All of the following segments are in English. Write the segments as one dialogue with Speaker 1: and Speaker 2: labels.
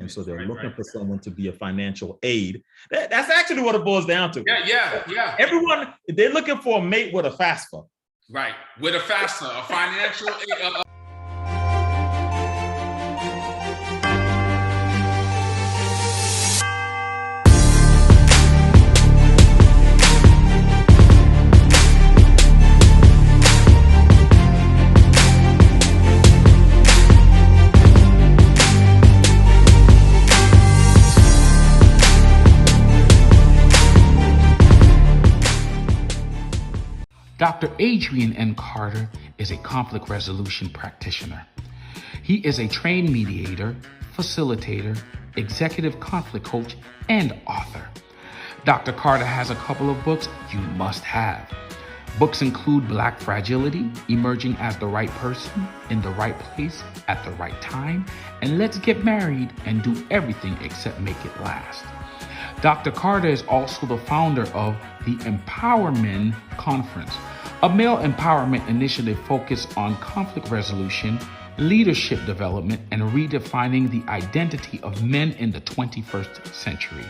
Speaker 1: And so they're looking for someone to be a financial aid. That's actually what it boils down to.
Speaker 2: Yeah.
Speaker 1: Everyone, they're looking for a mate with a FAFSA.
Speaker 2: Right, with a FAFSA, a financial aid.
Speaker 3: Dr. Adrian N. Carter is a conflict resolution practitioner. He is a trained mediator, facilitator, executive conflict coach, and author. Dr. Carter has a couple of books you must have. Books include Black Fragility, Emerging as the Right Person, in the Right Place, at the Right Time, and Let's Get Married and Do Everything Except Make It Last. Dr. Carter is also the founder of the Empowerment Conference, a male empowerment initiative focused on conflict resolution, leadership development, and redefining the identity of men in the 21st century.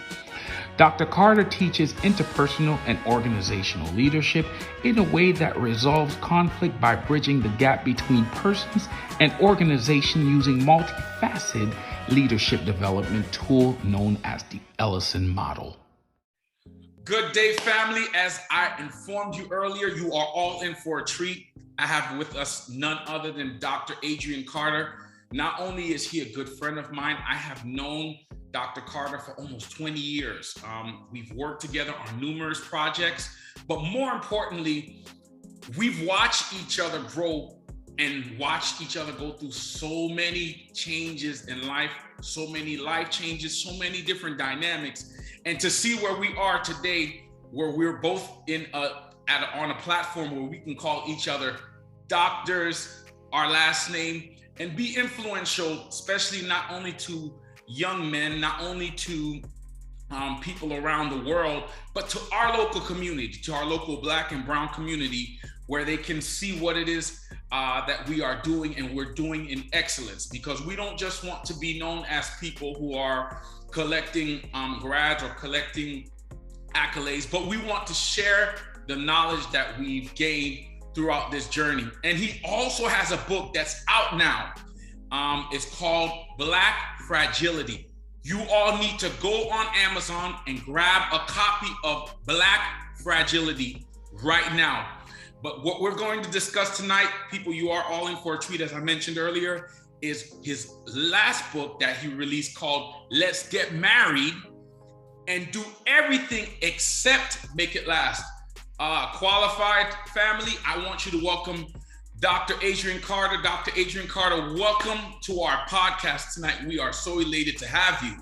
Speaker 3: Dr. Carter teaches interpersonal and organizational leadership in a way that resolves conflict by bridging the gap between persons and organization using multifaceted leadership development tool known as the Ellison model.
Speaker 2: Good day, family. As I informed you earlier, you are all in for a treat. I have with us none other than Dr. Adrian Carter. Not only is he a good friend of mine, I have known Dr. Carter for almost 20 years. We've worked together on numerous projects, but more importantly, we've watched each other grow and watched each other go through so many changes in life, so many life changes, so many different dynamics. And to see where we are today, where we're both on a platform where we can call each other doctors, our last name, and be influential, especially not only to young men, not only to people around the world, but to our local community, to our local Black and Brown community, where they can see what it is that we are doing, and we're doing in excellence. Because we don't just want to be known as people who are collecting grads or collecting accolades, but we want to share the knowledge that we've gained throughout this journey. And he also has a book that's out now. It's called Black Fragility. You all need to go on Amazon and grab a copy of Black Fragility right now. But what we're going to discuss tonight, people, you are all in for a treat, as I mentioned earlier, is his last book that he released called Let's Get Married and Do Everything Except Make It Last. Qualified family, I want you to welcome Dr. Adrian Carter. Dr. Adrian Carter, welcome to our podcast tonight. We are so elated to have you.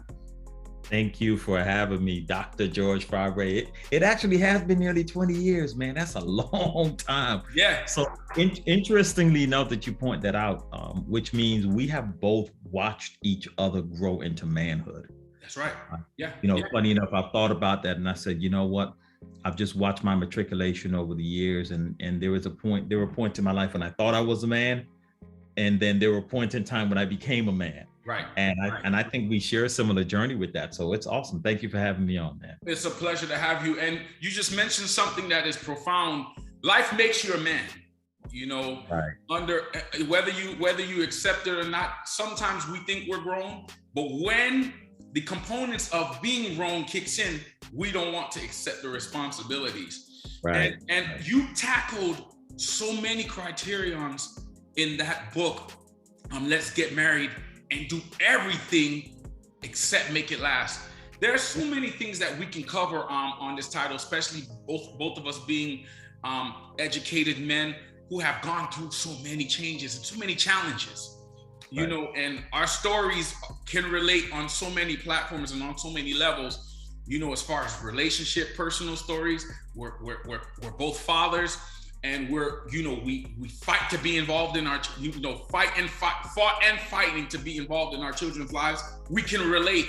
Speaker 1: Thank you for having me, Dr. George Fabre. It actually has been nearly 20 years, man. That's a long time.
Speaker 2: Yeah.
Speaker 1: So interestingly enough that you point that out, which means we have both watched each other grow into manhood.
Speaker 2: That's right. Yeah.
Speaker 1: Funny enough, I thought about that and I said, you know what? I've just watched my matriculation over the years, and there were points in my life when I thought I was a man, and then there were points in time when I became a man.
Speaker 2: Right.
Speaker 1: And I think we share a similar journey with that. So it's awesome. Thank you for having me on, man.
Speaker 2: It's a pleasure to have you. And you just mentioned something that is profound. Life makes you a man.
Speaker 1: Right.
Speaker 2: Under whether you accept it or not, sometimes we think we're grown, but when the components of being grown kicks in, we don't want to accept the responsibilities.
Speaker 1: Right.
Speaker 2: And you tackled so many criterions in that book. Let's Get Married and Do Everything Except Make It Last. There are so many things that we can cover on this title, especially both of us being educated men who have gone through so many changes and so many challenges. And our stories can relate on so many platforms and on so many levels. As far as relationship, personal stories, we're both fathers, and we fight to be involved in our, fought and fighting to be involved in our children's lives. We can relate,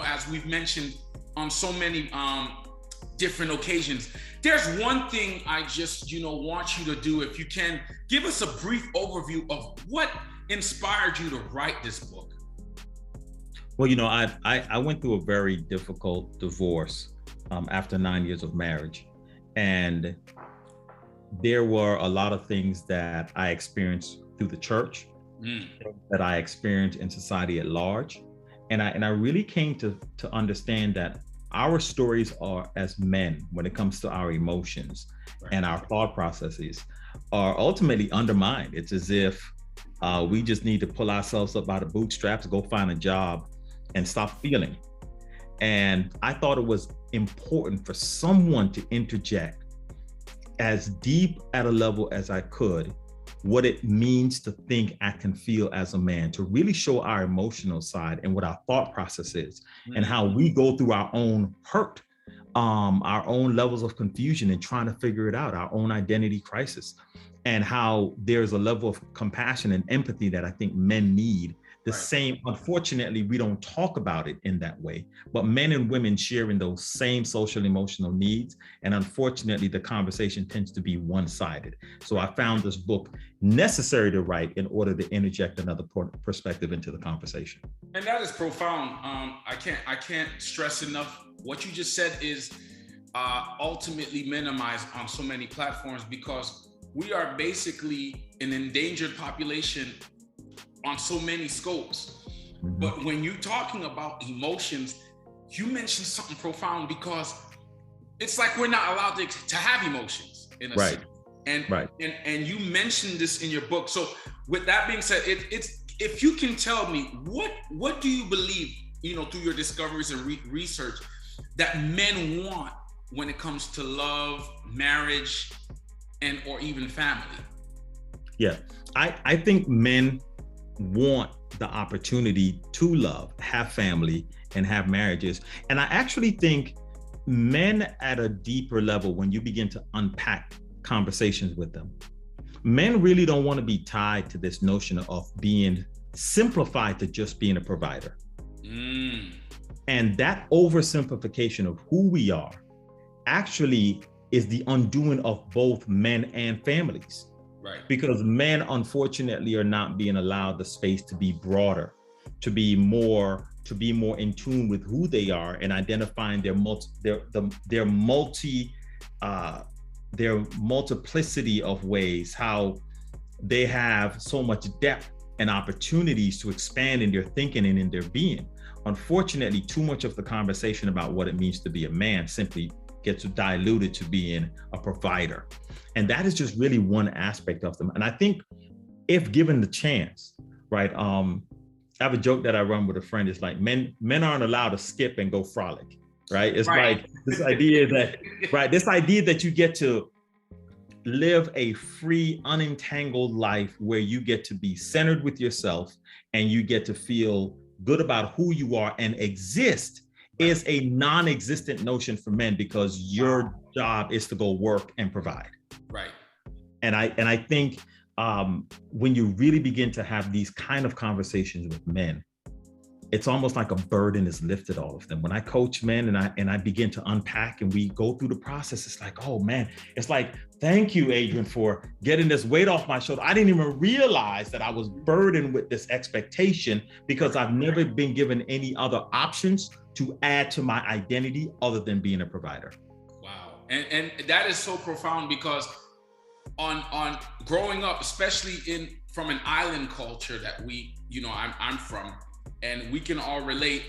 Speaker 2: as we've mentioned on so many different occasions. There's one thing I just, want you to do. If you can, give us a brief overview of what inspired you to write this book.
Speaker 1: Well, you know, I went through a very difficult divorce after 9 years of marriage. And there were a lot of things that I experienced through the church, that I experienced in society at large. And I really came to understand that our stories are, as men, when it comes to our emotions and our thought processes, are ultimately undermined. It's as if we just need to pull ourselves up by the bootstraps, go find a job, and stop feeling. And I thought it was important for someone to interject as deep at a level as I could what it means to think, act, and feel as a man, to really show our emotional side and what our thought process is, and how we go through our own hurt, our own levels of confusion and trying to figure it out, our own identity crisis, and how there's a level of compassion and empathy that I think men need. The same, unfortunately, we don't talk about it in that way, but men and women share in those same social emotional needs. And unfortunately, the conversation tends to be one-sided. So I found this book necessary to write in order to interject another perspective into the conversation.
Speaker 2: And that is profound. I can't stress enough. What you just said is ultimately minimized on so many platforms, because we are basically an endangered population on so many scopes. But when you're talking about emotions, you mentioned something profound, because it's like we're not allowed to have emotions in a sense. And you mentioned this in your book. So with that being said, it's if you can tell me what do you believe, you know, through your discoveries and research, that men want when it comes to love, marriage, and or even family?
Speaker 1: Yeah, I think men want the opportunity to love, have family, and have marriages. And I actually think men at a deeper level, when you begin to unpack conversations with them, men really don't want to be tied to this notion of being simplified to just being a provider. And that oversimplification of who we are actually is the undoing of both men and families. Because men, unfortunately, are not being allowed the space to be broader, to be more in tune with who they are and identifying their multiplicity of ways, how they have so much depth and opportunities to expand in their thinking and in their being. Unfortunately, too much of the conversation about what it means to be a man simply gets diluted to being a provider. And that is just really one aspect of them. And I think if given the chance, right? I have a joke that I run with a friend. It's like men aren't allowed to skip and go frolic, right? It's like this idea that you get to live a free, unentangled life where you get to be centered with yourself and you get to feel good about who you are and exist is a non-existent notion for men, because your job is to go work and provide. And I think when you really begin to have these kind of conversations with men, it's almost like a burden is lifted off of them. When I coach men and I begin to unpack and we go through the process, it's like, oh man, it's like, thank you, Adrian, for getting this weight off my shoulder. I didn't even realize that I was burdened with this expectation, because I've never been given any other options to add to my identity other than being a provider.
Speaker 2: Wow. And that is so profound, because on growing up, especially from an island culture that I'm from, and we can all relate,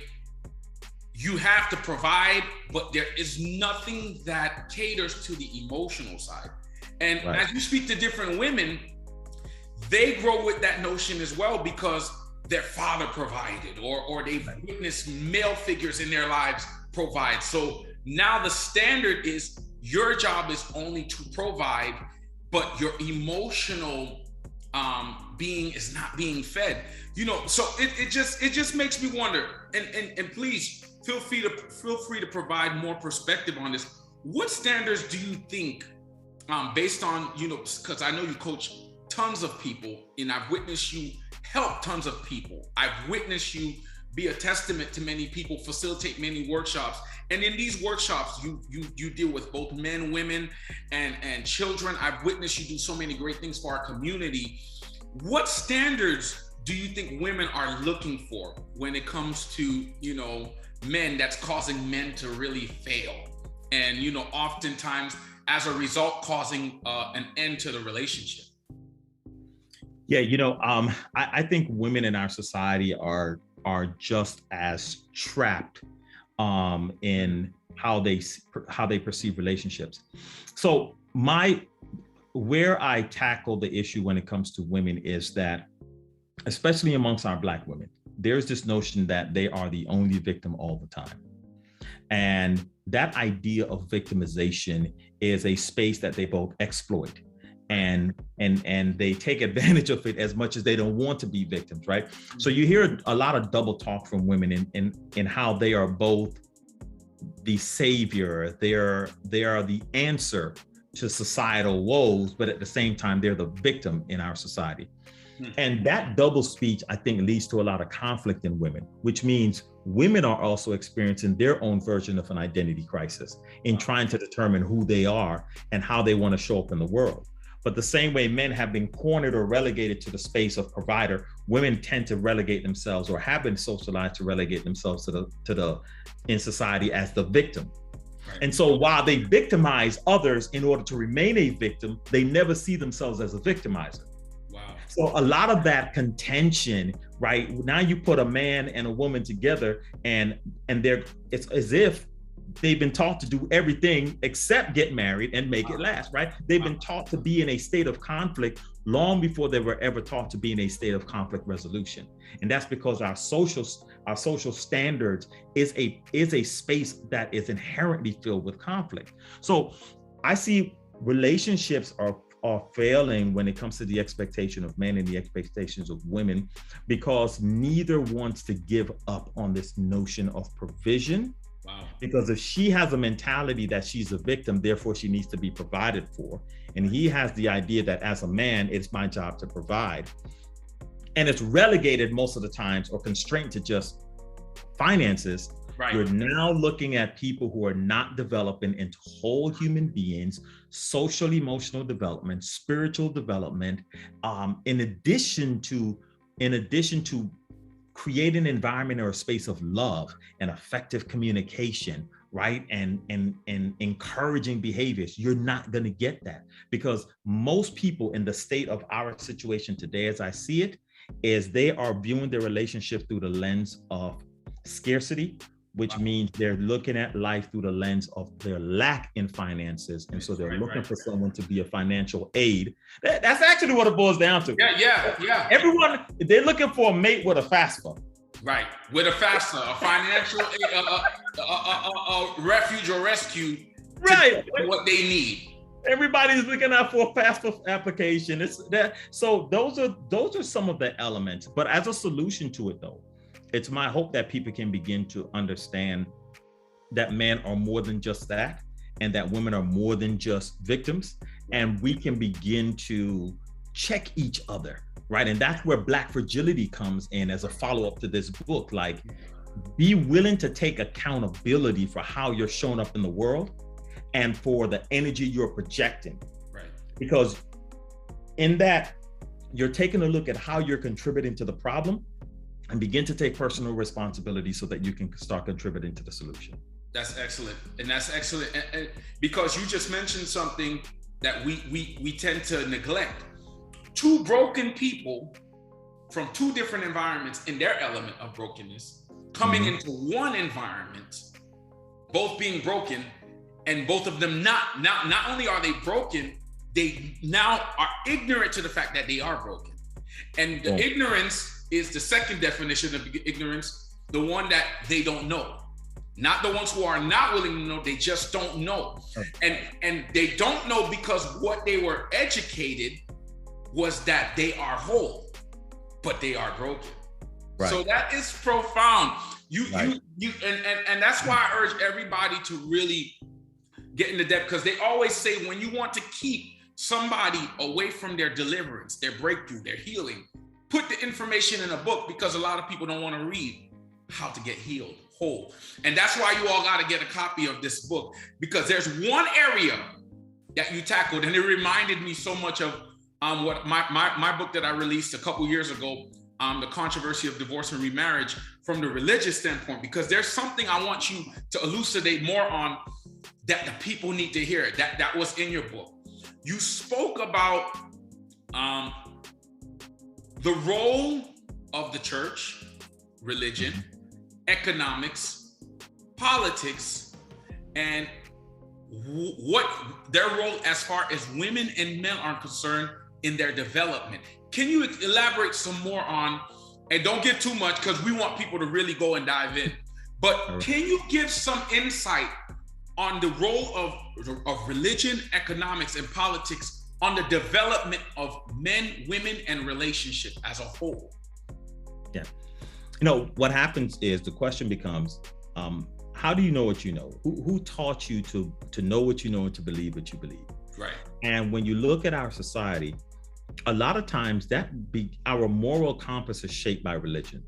Speaker 2: you have to provide, but there is nothing that caters to the emotional side. And as you speak to different women, they grow with that notion as well, because their father provided, or they've witnessed male figures in their lives provide. So now the standard is your job is only to provide, but your emotional being is not being fed. So it just makes me wonder. And please feel free to provide more perspective on this. What standards do you think, based on because I know you coach tons of people, and I've witnessed you help tons of people. I've witnessed you be a testament to many people, facilitate many workshops. And in these workshops, you deal with both men, women, and children. I've witnessed you do so many great things for our community. What standards do you think women are looking for when it comes to, men that's causing men to really fail? And, oftentimes as a result, causing an end to the relationship?
Speaker 1: Yeah, I think women in our society are just as trapped in how they perceive relationships. So where I tackle the issue when it comes to women is that, especially amongst our Black women, there's this notion that they are the only victim all the time. And that idea of victimization is a space that they both exploit. And they take advantage of it as much as they don't want to be victims, right? So you hear a lot of double talk from women in how they are both the savior, they are the answer to societal woes, but at the same time, they're the victim in our society. And that double speech, I think, leads to a lot of conflict in women, which means women are also experiencing their own version of an identity crisis in trying to determine who they are and how they want to show up in the world. But the same way men have been cornered or relegated to the space of provider, women tend to relegate themselves, or have been socialized to relegate themselves in society as the victim. Right. And so while they victimize others in order to remain a victim, they never see themselves as a victimizer.
Speaker 2: Wow.
Speaker 1: So a lot of that contention, right? Now you put a man and a woman together, and it's as if they've been taught to do everything except get married and make it last, right? They've been taught to be in a state of conflict long before they were ever taught to be in a state of conflict resolution. And that's because our social standards is a space that is inherently filled with conflict. So I see relationships are failing when it comes to the expectation of men and the expectations of women, because neither wants to give up on this notion of provision.
Speaker 2: Wow. Because
Speaker 1: if she has a mentality that she's a victim, therefore she needs to be provided for, and he has the idea that as a man, it's my job to provide, and it's relegated most of the times or constrained to just finances.
Speaker 2: Right.
Speaker 1: You're now looking at people who are not developing into whole human beings, social, emotional development, spiritual development, in addition to create an environment or a space of love and effective communication, right? And encouraging behaviors. You're not going to get that, because most people in the state of our situation today, as I see it, is they are viewing their relationship through the lens of scarcity, which means they're looking at life through the lens of their lack in finances. And so they're looking for someone to be a financial aid. That's actually what it boils down to.
Speaker 2: Yeah.
Speaker 1: Everyone, they're looking for a mate with a FAFSA.
Speaker 2: Right, with a FAFSA, a financial refuge or rescue,
Speaker 1: right?
Speaker 2: What they need.
Speaker 1: Everybody's looking out for a FAFSA application. So those are some of the elements. But as a solution to it, though, it's my hope that people can begin to understand that men are more than just that, and that women are more than just victims, and we can begin to check each other, right? And that's where Black fragility comes in as a follow-up to this book. Like, be willing to take accountability for how you're showing up in the world and for the energy you're projecting.
Speaker 2: Right.
Speaker 1: Because in that, you're taking a look at how you're contributing to the problem, and begin to take personal responsibility so that you can start contributing to the solution.
Speaker 2: That's excellent. And that's excellent. And because you just mentioned something that we tend to neglect. Two broken people from two different environments in their element of brokenness coming into one environment, both being broken, and both of them not only are they broken, they now are ignorant to the fact that they are broken. And the ignorance is the second definition of ignorance, the one that they don't know. Not the ones who are not willing to know, they just don't know. And they don't know because what they were educated was that they are whole, but they are broken. Right. So that is profound. And that's why I urge everybody to really get into depth, because they always say when you want to keep somebody away from their deliverance, their breakthrough, their healing, put the information in a book, because a lot of people don't want to read how to get healed whole. And that's why you all got to get a copy of this book, because there's one area that you tackled, and it reminded me so much of what my book that I released a couple years ago, the controversy of divorce and remarriage from the religious standpoint, because there's something I want you to elucidate more on that the people need to hear. That was in your book. You spoke about the role of the church, religion, economics, politics, and what their role as far as women and men are concerned in their development. Can you elaborate some more on, and don't give too much because we want people to really go and dive in, but can you give some insight on the role of religion, economics, and politics on the development of men, women, and relationship as a whole?
Speaker 1: Yeah. You know, what happens is the question becomes, how do you know what you know? Who taught you to know what you know and to believe what you believe?
Speaker 2: Right.
Speaker 1: And when you look at our society, a lot of times our moral compass is shaped by religion.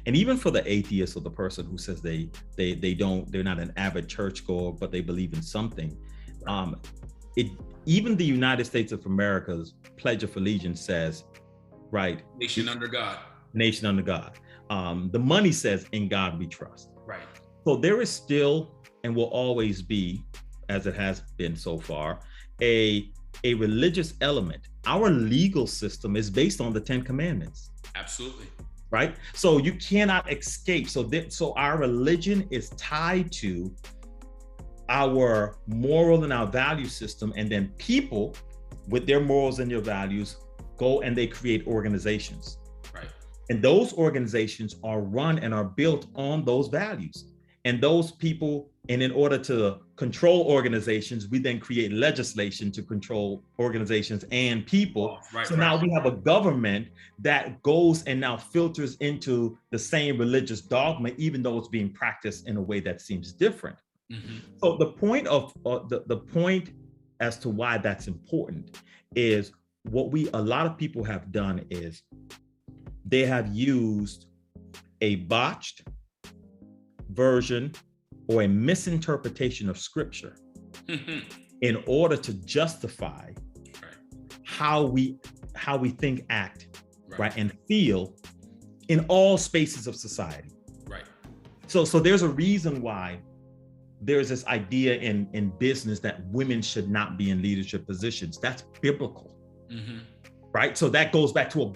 Speaker 1: And even for the atheist or the person who says they're not an avid churchgoer, but they believe in something, even the United States of America's Pledge of Allegiance says, right?
Speaker 2: Nation under God.
Speaker 1: Nation under God. The money says, in God we trust.
Speaker 2: Right.
Speaker 1: So there is still, and will always be, as it has been so far, a religious element. Our legal system is based on the 10 Commandments.
Speaker 2: Absolutely.
Speaker 1: Right? So you cannot escape. So our religion is tied to our moral and our value system. And then people with their morals and their values go and they create organizations.
Speaker 2: Right.
Speaker 1: And those organizations are run and are built on those values. And those people, and in order to control organizations, we then create legislation to control organizations and people. Now we have a government that goes and now filters into the same religious dogma, even though it's being practiced in a way that seems different. Mm-hmm. So the point of the point as to why that's important is what a lot of people have done is they have used a botched version or a misinterpretation of scripture in order to justify how we think, act, right, and feel in all spaces of society.
Speaker 2: Right.
Speaker 1: So there's a reason why there's this idea in business that women should not be in leadership positions. That's biblical, right? So that goes back to a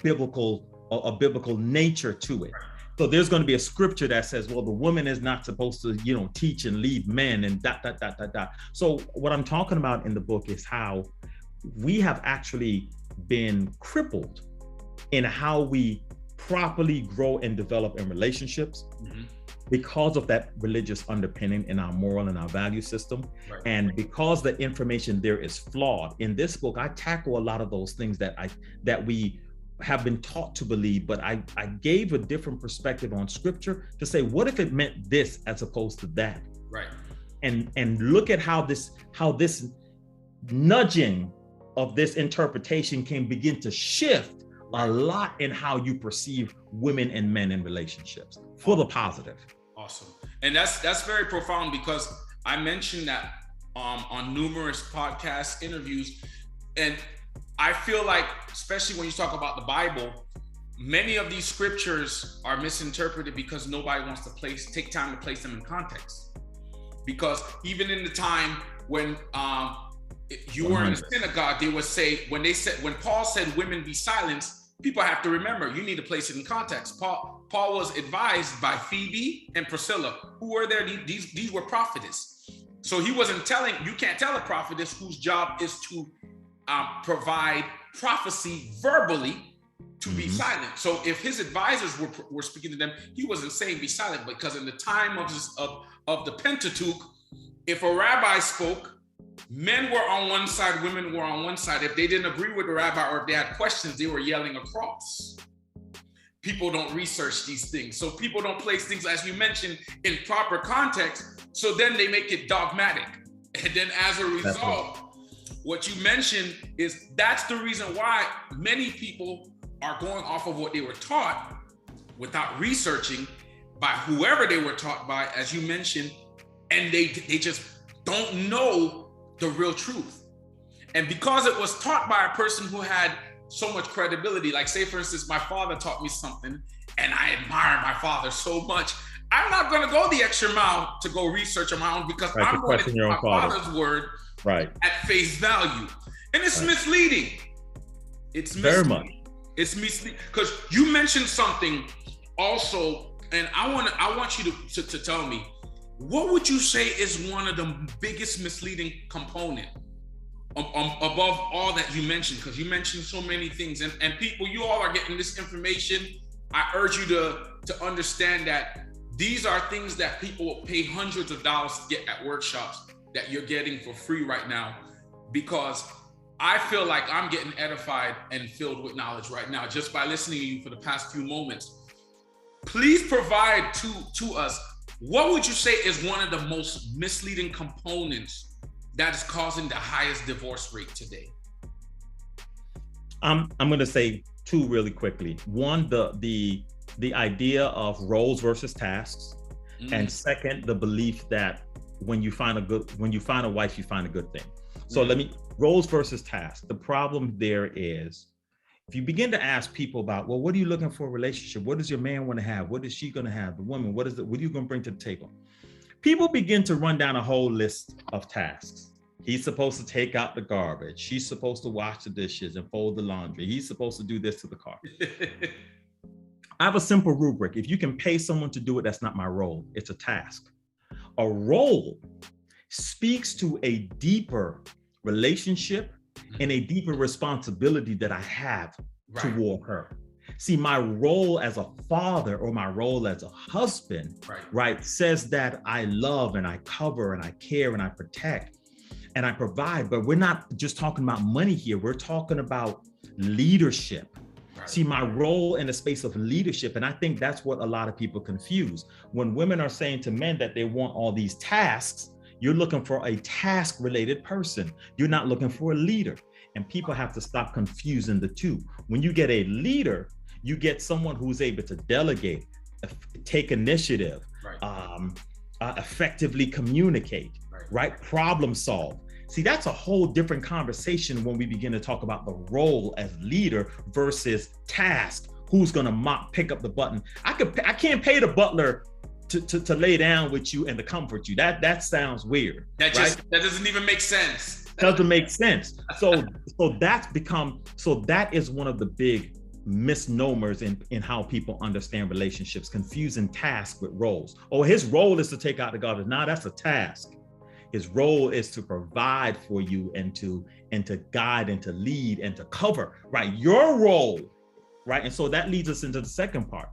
Speaker 1: biblical nature to it. Right. So there's going to be a scripture that says, well, the woman is not supposed to, teach and lead men and ... So what I'm talking about in the book is how we have actually been crippled in how we properly grow and develop in relationships because of that religious underpinning in our moral and our value system. Right. And because the information there is flawed. In this book, I tackle a lot of those things that we have been taught to believe, but I gave a different perspective on scripture to say, what if it meant this as opposed to that?
Speaker 2: Right.
Speaker 1: And look at how this nudging of this interpretation can begin to shift a lot in how you perceive women and men in relationships for the positive.
Speaker 2: Awesome. And that's very profound, because I mentioned that on numerous podcast interviews, and I feel like, especially when you talk about the Bible, many of these scriptures are misinterpreted because nobody wants to take time to place them in context. Because even in the time when you were in the synagogue, they would say, when Paul said women be silenced, people have to remember, you need to place it in context. Paul was advised by Phoebe and Priscilla, who were there. These were prophetess. So he wasn't telling, you can't tell a prophetess whose job is to provide prophecy verbally to be silent. So if his advisors were speaking to them, he wasn't saying be silent, because in the time of the Pentateuch, if a rabbi spoke, men were on one side, women were on one side. If they didn't agree with the rabbi, or if they had questions, they were yelling across. People don't research these things. So people don't place things, as you mentioned, in proper context. So then they make it dogmatic. And then as a result, what you mentioned is that's the reason why many people are going off of what they were taught without researching by whoever they were taught by, as you mentioned, and they just don't know the real truth. And because it was taught by a person who had so much credibility. Like say, for instance, my father taught me something and I admire my father so much. I'm not going to go the extra mile to go research on my own because I'm going to take my father's word at face value. And it's misleading. It's misleading. Very much. It's misleading because you mentioned something also, and I want you to tell me, what would you say is one of the biggest misleading component above all that you mentioned? Because you mentioned so many things, and people, you all are getting this information. I urge you to understand that these are things that people will pay hundreds of dollars to get at workshops that you're getting for free right now, because I feel like I'm getting edified and filled with knowledge right now just by listening to you for the past few moments. Please provide to us, what would you say is one of the most misleading components that is causing the highest divorce rate today?
Speaker 1: I'm going to say two really quickly. One, the idea of roles versus tasks, and second, the belief that when you find a wife, you find a good thing. So roles versus tasks. The problem there is, if you begin to ask people about, well, what are you looking for a relationship? What does your man want to have? What is she going to have? The woman, what are you going to bring to the table? People begin to run down a whole list of tasks. He's supposed to take out the garbage. She's supposed to wash the dishes and fold the laundry. He's supposed to do this to the car. I have a simple rubric. If you can pay someone to do it, that's not my role. It's a task. A role speaks to a deeper relationship and a deeper responsibility that I have toward her. See, my role as a father or my role as a husband, says that I love and I cover and I care and I protect and I provide. But we're not just talking about money here. We're talking about leadership. See, my role in the space of leadership, and I think that's what a lot of people confuse. When women are saying to men that they want all these tasks, you're looking for a task-related person. You're not looking for a leader. And people have to stop confusing the two. When you get a leader, you get someone who's able to delegate, take initiative, effectively communicate, problem solve. See, that's a whole different conversation when we begin to talk about the role as leader versus task. Who's gonna pick up the button? I can't pay the butler to lay down with you and to comfort you. That sounds weird.
Speaker 2: That doesn't even make sense.
Speaker 1: Doesn't make sense. So that is one of the big misnomers in how people understand relationships, confusing task with roles. Oh, his role is to take out the garbage. Nah, that's a task. His role is to provide for you and to guide and to lead and to cover, your role, And so that leads us into the second part.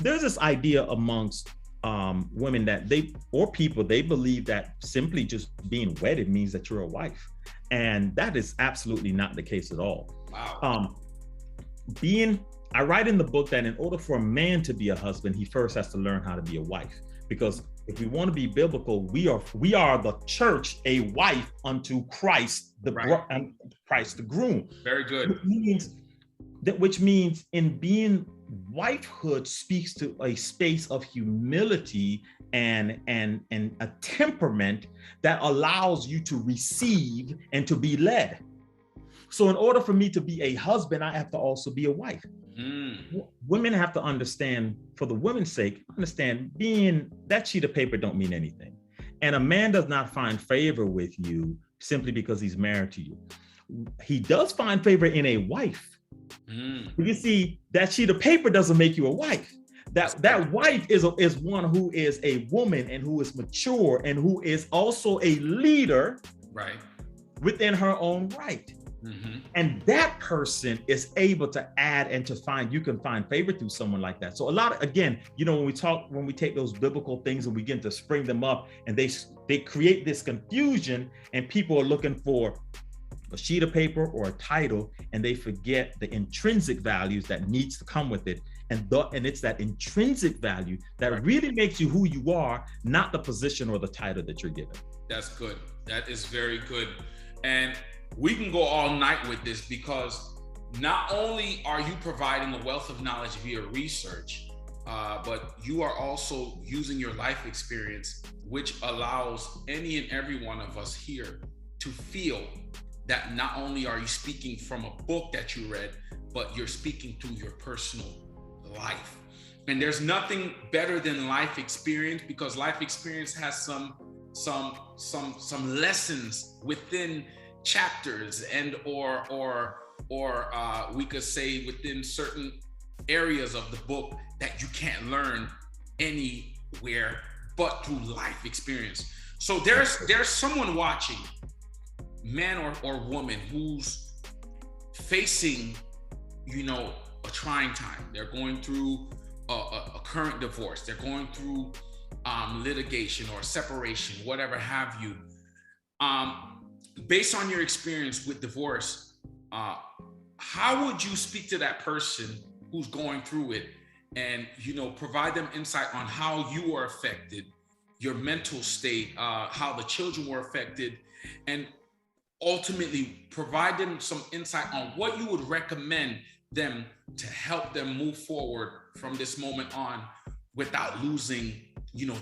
Speaker 1: There's this idea amongst women that they believe that simply just being wedded means that you're a wife. And that is absolutely not the case at all.
Speaker 2: Wow.
Speaker 1: I write in the book that in order for a man to be a husband, he first has to learn how to be a wife. Because if we want to be biblical, we are the church, a wife unto Christ, Christ the groom.
Speaker 2: Very good.
Speaker 1: Which means in being, wifehood speaks to a space of humility and a temperament that allows you to receive and to be led. So in order for me to be a husband, I have to also be a wife. Women have to understand, for the women's sake, being that sheet of paper don't mean anything. And a man does not find favor with you simply because he's married to you. He does find favor in a wife. You see, that sheet of paper doesn't make you a wife. That wife is one who is a woman and who is mature and who is also a leader within her own right. And that person is able to add and to find, you can find favor through someone like that. So a lot of, again, when we take those biblical things and we begin to spring them up and they create this confusion, and people are looking for a sheet of paper or a title, and they forget the intrinsic values that needs to come with it. And it's that intrinsic value that really makes you who you are, not the position or the title that you're given.
Speaker 2: That's good. That is very good. And we can go all night with this, because not only are you providing a wealth of knowledge via research, but you are also using your life experience, which allows any and every one of us here to feel that not only are you speaking from a book that you read, but you're speaking through your personal life. And there's nothing better than life experience, because life experience has some lessons within chapters and or we could say within certain areas of the book that you can't learn anywhere but through life experience. So there's someone watching, man or woman, who's facing, a trying time. They're going through a current divorce. They're going through litigation or separation, whatever have you. Based on your experience with divorce, how would you speak to that person who's going through it and, provide them insight on how you are affected, your mental state, how the children were affected, and ultimately provide them some insight on what you would recommend them to help them move forward from this moment on without losing,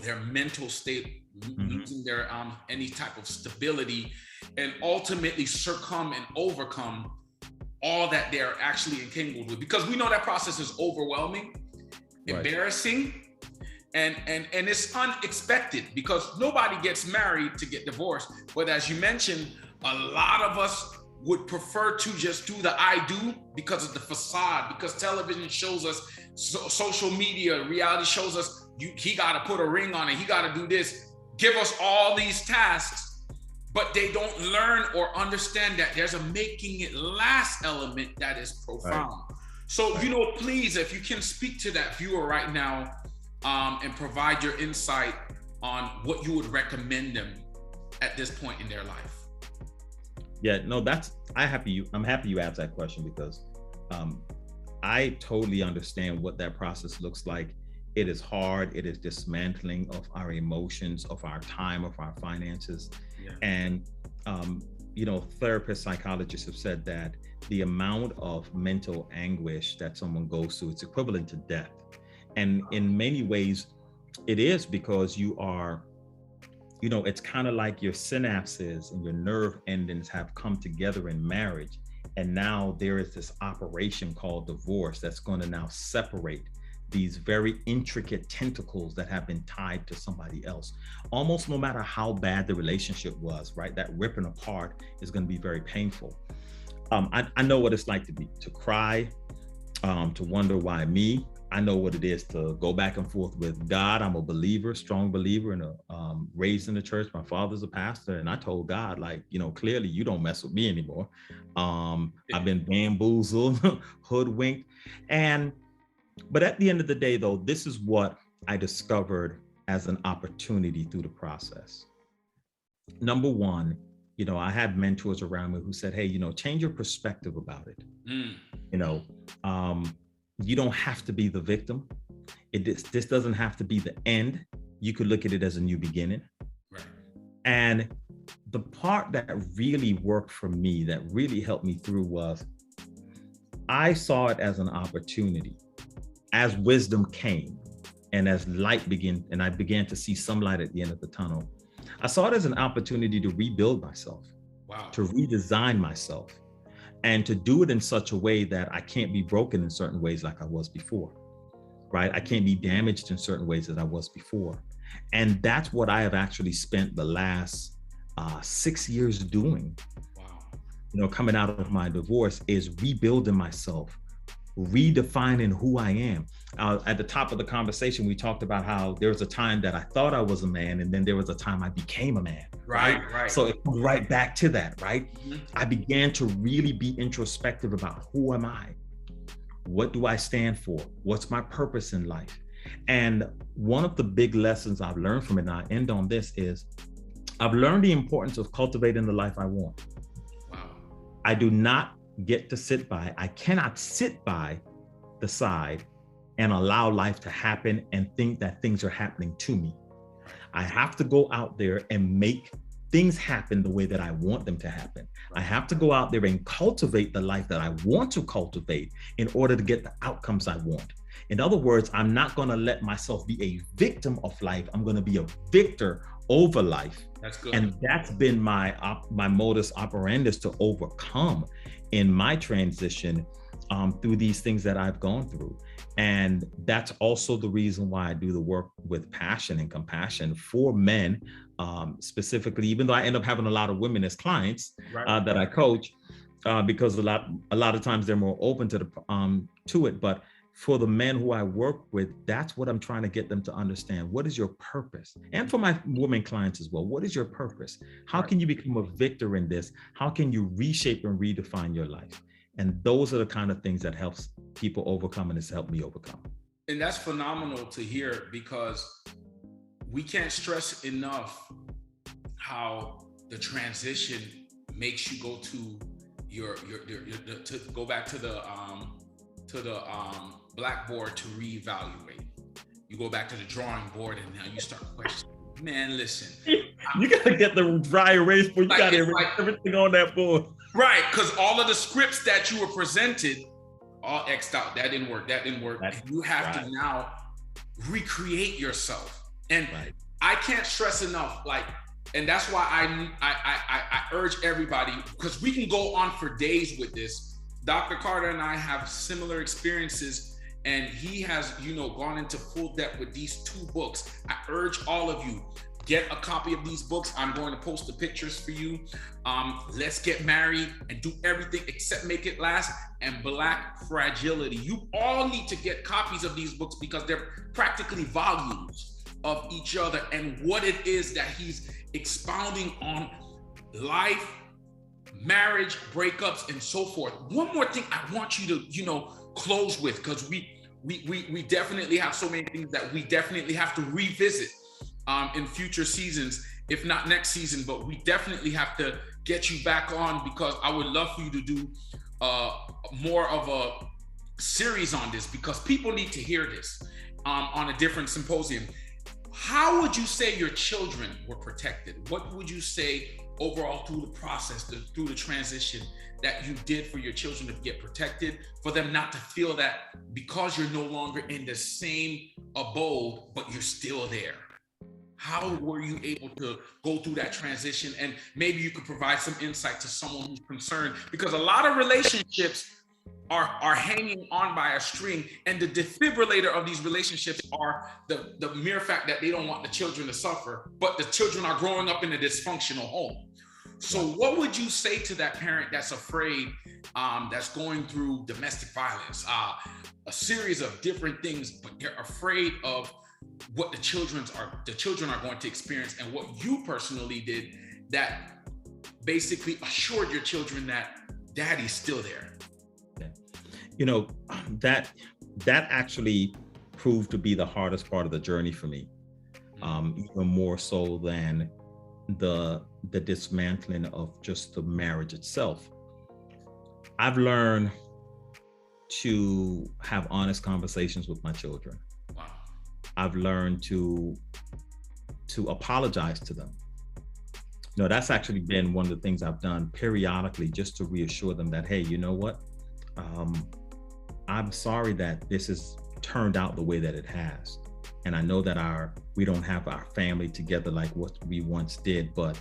Speaker 2: their mental state, losing their any type of stability, and ultimately succumb and overcome all that they're actually entangled with, because we know that process is overwhelming, embarrassing, and it's unexpected, because nobody gets married to get divorced. But as you mentioned, a lot of us would prefer to just do the I do because of the facade, because television shows us, social media, reality shows us, he got to put a ring on it, he got to do this, give us all these tasks, but they don't learn or understand that there's a making it last element that is profound. Right. So, please, if you can speak to that viewer right now, and provide your insight on what you would recommend them at this point in their life.
Speaker 1: Yeah, no, I'm happy you asked that question, because I totally understand what that process looks like. It is hard. It is dismantling of our emotions, of our time, of our finances. Yeah. And, therapists, psychologists have said that the amount of mental anguish that someone goes through, it's equivalent to death. And in many ways, it is, because you are, it's kind of like your synapses and your nerve endings have come together in marriage. And now there is this operation called divorce that's going to now separate these very intricate tentacles that have been tied to somebody else. Almost no matter how bad the relationship was, right? That ripping apart is going to be very painful. I know what it's like to cry, to wonder why me. I know what it is to go back and forth with God. I'm a believer, strong believer, and raised in the church. My father's a pastor, and I told God, clearly you don't mess with me anymore. I've been bamboozled, hoodwinked, but at the end of the day, though, this is what I discovered as an opportunity through the process. Number one, I had mentors around me who said, hey, change your perspective about it. You don't have to be the victim. This doesn't have to be the end. You could look at it as a new beginning. Right. And the part that really worked for me, that really helped me through, was I saw it as an opportunity. As wisdom came and as light began, and I began to see some light at the end of the tunnel, I saw it as an opportunity to rebuild myself, to redesign myself, and to do it in such a way that I can't be broken in certain ways like I was before, right? I can't be damaged in certain ways that I was before. And that's what I have actually spent the last 6 years doing. Wow. Coming out of my divorce, is rebuilding myself, redefining who I am. At the top of the conversation, we talked about how there was a time that I thought I was a man, and then there was a time I became a man. Right. So it comes right back to that, right? Mm-hmm. I began to really be introspective about who am I? What do I stand for? What's my purpose in life? And one of the big lessons I've learned from it, and I end on this, is I've learned the importance of cultivating the life I want. Wow. I do not get to sit by, I cannot sit by the side and allow life to happen and think that things are happening to me. I have to go out there and make things happen the way that I want them to happen. I have to go out there and cultivate the life that I want to cultivate in order to get the outcomes I want. In other words, I'm not going to let myself be a victim of life. I'm going to be a victor over life. That's good. And that's been my modus operandi, to overcome in my transition through these things that I've gone through. And that's also the reason why I do the work with passion and compassion for men, specifically, even though I end up having a lot of women as clients that I coach, because a lot of times they're more open to it. But for the men who I work with, that's what I'm trying to get them to understand. What is your purpose? And for my women clients as well, what is your purpose? How can you become a victor in this? How can you reshape and redefine your life? And those are the kind of things that helps people overcome, and it's helped me overcome.
Speaker 2: And that's phenomenal to hear, because we can't stress enough how the transition makes you go to to go back to the blackboard to reevaluate. You go back to the drawing board, and now you start questioning. Man, listen.
Speaker 1: You gotta get the dry erase board. You gotta erase everything on that board. Right,
Speaker 2: because all of the scripts that you were presented, all X'd out. That didn't work. And you have to now recreate yourself. And I can't stress enough, and that's why I urge everybody, because we can go on for days with this. Dr. Carter and I have similar experiences, and he has, gone into full depth with these 2 books. I urge all of you, get a copy of these books. I'm going to post the pictures for you. Let's Get Married and Do Everything Except Make It Last, and Black Fragility. You all need to get copies of these books, because they're practically volumes of each other and what it is that he's expounding on: life, marriage, breakups, and so forth. One more thing I want you to, close with, because we definitely have so many things that we definitely have to revisit in future seasons, if not next season, but we definitely have to get you back on, because I would love for you to do more of a series on this, because people need to hear this on a different symposium. How would you say your children were protected? What would you say overall through the process, through the transition that you did for your children to get protected, for them not to feel that because you're no longer in the same abode, but you're still there? How were you able to go through that transition? And maybe you could provide some insight to someone who's concerned, because a lot of relationships are hanging on by a string, and the defibrillator of these relationships are the mere fact that they don't want the children to suffer, but the children are growing up in a dysfunctional home. So what would you say to that parent that's afraid, that's going through domestic violence, a series of different things, but they're afraid of what the children are going to experience, and what you personally did that basically assured your children that daddy's still there?
Speaker 1: That actually proved to be the hardest part of the journey for me, even more so than the dismantling of just the marriage itself. I've learned to have honest conversations with my children.
Speaker 2: Wow.
Speaker 1: I've learned to apologize to them. That's actually been one of the things I've done periodically, just to reassure them that, hey, you know what? I'm sorry that this has turned out the way that it has. And I know that we don't have our family together like what we once did, but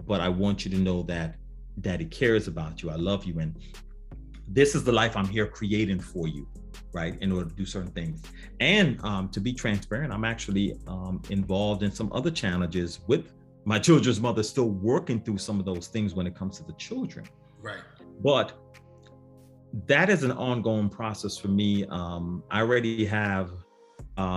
Speaker 1: I want you to know that Daddy cares about you. I love you. And this is the life I'm here creating for you, right? In order to do certain things. And to be transparent, I'm actually involved in some other challenges with my children's mother, still working through some of those things when it comes to the children.
Speaker 2: Right.
Speaker 1: But that is an ongoing process for me. I already have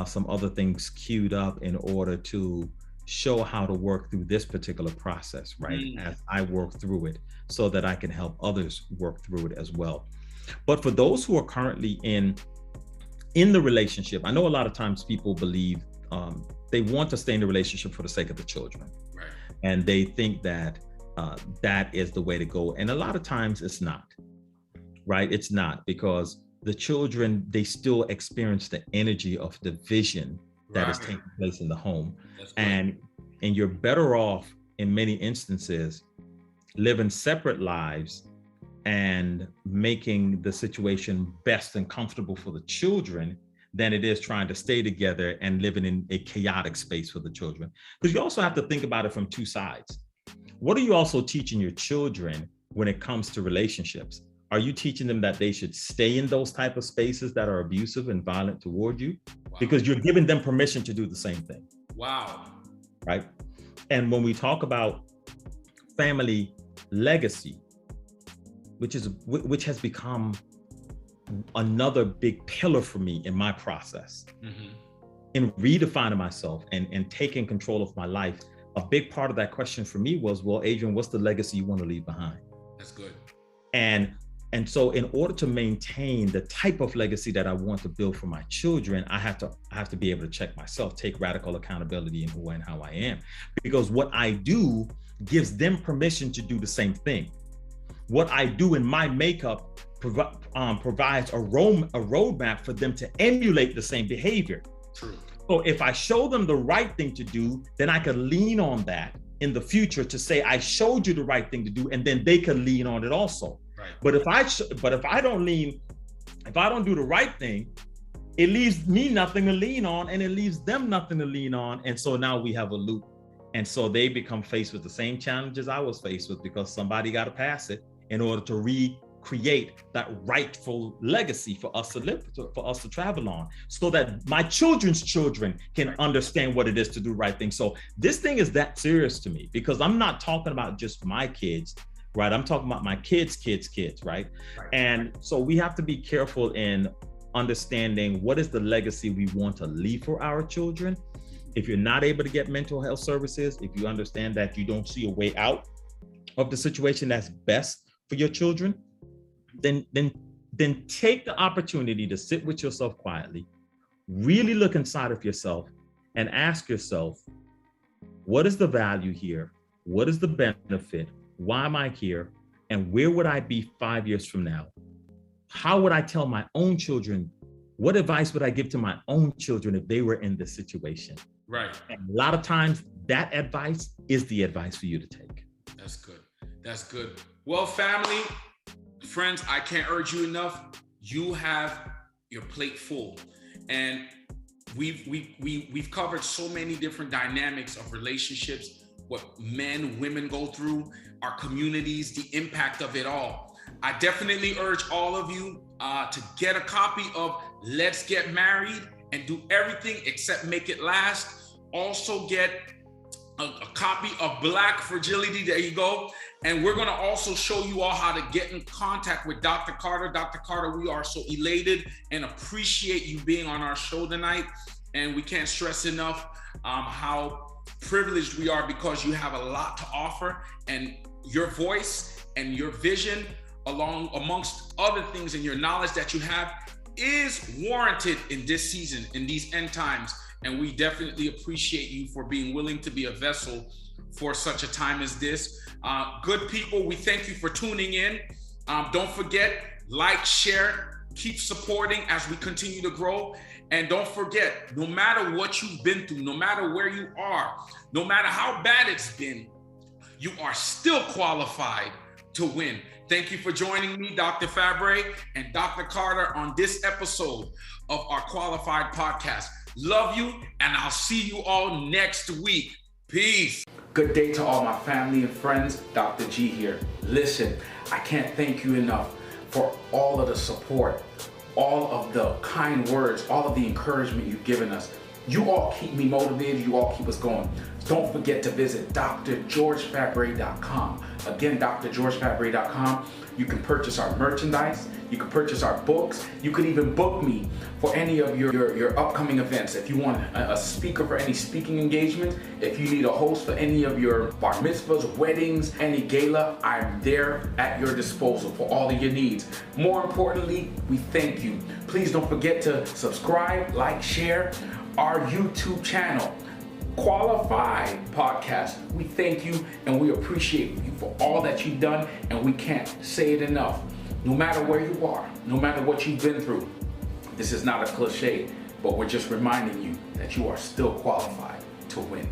Speaker 1: some other things queued up in order to show how to work through this particular process, right? As I work through it, so that I can help others work through it as well. But for those who are currently in the relationship, I know a lot of times people believe they want to stay in the relationship for the sake of the children.
Speaker 2: Right.
Speaker 1: And they think that that is the way to go. And a lot of times it's not. Right? It's not, because the children, they still experience the energy of division that is taking place in the home. And you're better off in many instances living separate lives and making the situation best and comfortable for the children than it is trying to stay together and living in a chaotic space for the children. Because you also have to think about it from 2 sides. What are you also teaching your children when it comes to relationships? Are you teaching them that they should stay in those type of spaces that are abusive and violent toward you?
Speaker 2: Wow.
Speaker 1: Because you're giving them permission to do the same thing.
Speaker 2: Wow.
Speaker 1: Right? And when we talk about family legacy, which has become another big pillar for me in my process, in redefining myself and taking control of my life, a big part of that question for me was, well, Adrian, what's the legacy you want to leave behind?
Speaker 2: That's good.
Speaker 1: And so in order to maintain the type of legacy that I want to build for my children, I have to be able to check myself, take radical accountability in who and how I am. Because what I do gives them permission to do the same thing. What I do in my makeup provides a roadmap for them to emulate the same behavior.
Speaker 2: True.
Speaker 1: So if I show them the right thing to do, then I can lean on that in the future to say, I showed you the right thing to do, and then they can lean on it also.
Speaker 2: Right.
Speaker 1: But if I don't do the right thing, it leaves me nothing to lean on, and it leaves them nothing to lean on. And so now we have a loop. And so they become faced with the same challenges I was faced with, because somebody got to pass it in order to recreate that rightful legacy for us to live, for us to travel on, so that my children's children can understand what it is to do right things. So this thing is that serious to me, because I'm not talking about just my kids, right? I'm talking about my kids, right? And so we have to be careful in understanding what is the legacy we want to leave for our children. If you're not able to get mental health services, if you understand that you don't see a way out of the situation that's best for your children, then take the opportunity to sit with yourself quietly, really look inside of yourself and ask yourself, what is the value here? What is the benefit? Why am I here? And where would I be 5 years from now? How would I tell my own children? What advice would I give to my own children if they were in this situation?
Speaker 2: Right.
Speaker 1: And a lot of times that advice is the advice for you to take.
Speaker 2: That's good. That's good. Well, family, friends, I can't urge you enough. You have your plate full. And we've covered so many different dynamics of relationships, what men, women go through, our communities, the impact of it all. I definitely urge all of you to get a copy of Let's Get Married and do everything except make it last. Also get a copy of Black Fragility. There you go. And we're going to also show you all how to get in contact with Dr. Carter. Dr. Carter, we are so elated and appreciate you being on our show tonight. And we can't stress enough how privileged we are, because you have a lot to offer, and your voice and your vision, amongst other things, and your knowledge that you have is warranted in this season, in these end times. And we definitely appreciate you for being willing to be a vessel for such a time as this. Good people, we thank you for tuning in. Don't forget, like, share, keep supporting as we continue to grow. And don't forget, no matter what you've been through, no matter where you are, no matter how bad it's been, you are still qualified to win. Thank you for joining me, Dr. Fabre and Dr. Carter, on this episode of our Qualified Podcast. Love you, and I'll see you all next week. Peace.
Speaker 3: Good day to all my family and friends. Dr. G here. Listen, I can't thank you enough for all of the support, all of the kind words, all of the encouragement you've given us. You all keep me motivated. You all keep us going. Don't forget to visit drgeorgefabre.com. Again, drgeorgefabre.com. You can purchase our merchandise. You can purchase our books. You can even book me for any of your upcoming events. If you want a speaker for any speaking engagement, if you need a host for any of your bar mitzvahs, weddings, any gala, I'm there at your disposal for all of your needs. More importantly, we thank you. Please don't forget to subscribe, like, share our YouTube channel, Qualified Podcast. We thank you and we appreciate you for all that you've done, and we can't say it enough. No matter where you are, no matter what you've been through, this is not a cliche, but we're just reminding you that you are still qualified to win.